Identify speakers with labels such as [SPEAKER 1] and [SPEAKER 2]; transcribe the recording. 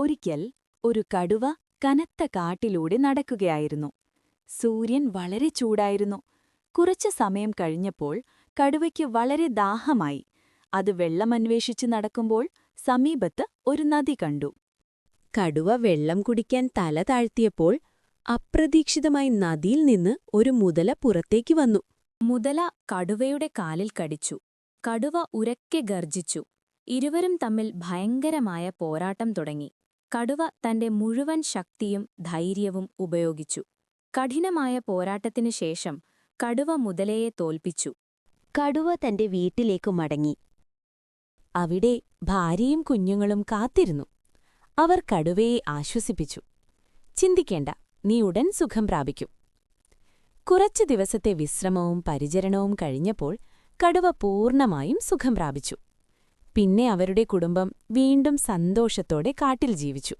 [SPEAKER 1] ഒരിക്കൽ ഒരു കടുവ കനത്ത കാട്ടിലൂടെ നടക്കുകയായിരുന്നു. സൂര്യൻ വളരെ ചൂടായിരുന്നു. കുറച്ചു സമയം കഴിഞ്ഞപ്പോൾ കടുവയ്ക്ക് വളരെ ദാഹമായി. അത് വെള്ളമന്വേഷിച്ച് നടക്കുമ്പോൾ സമീപത്ത് ഒരു നദി കണ്ടു.
[SPEAKER 2] കടുവ വെള്ളം കുടിക്കാൻ തല താഴ്ത്തിയപ്പോൾ അപ്രതീക്ഷിതമായി നദിയിൽ നിന്ന് ഒരു മുതല പുറത്തേക്ക് വന്നു.
[SPEAKER 3] മുതല കടുവയുടെ കാലിൽ കടിച്ചു. കടുവ ഉരക്കെ ഗർജിച്ചു. ഇരുവരും തമ്മിൽ ഭയങ്കരമായ പോരാട്ടം തുടങ്ങി. കടുവ തന്റെ മുഴുവൻ ശക്തിയും ധൈര്യവും ഉപയോഗിച്ചു. കഠിനമായ പോരാട്ടത്തിനു ശേഷം കടുവ മുതലയെ തോൽപ്പിച്ചു.
[SPEAKER 2] കടുവ തന്റെ വീട്ടിലേക്കു മടങ്ങി. അവിടെ ഭാര്യയും കുഞ്ഞുങ്ങളും കാത്തിരുന്നു. അവർ കടുവയെ ആശ്വസിപ്പിച്ചു. ചിന്തിക്കേണ്ട, നീ ഉടൻ സുഖം പ്രാപിക്കും. കുറച്ചു ദിവസത്തെ വിശ്രമവും പരിചരണവും കഴിഞ്ഞപ്പോൾ കടുവ പൂർണ്ണമായും സുഖം പ്രാപിച്ചു. പിന്നെ അവരുടെ കുടുംബം വീണ്ടും സന്തോഷത്തോടെ കാട്ടിൽ ജീവിച്ചു.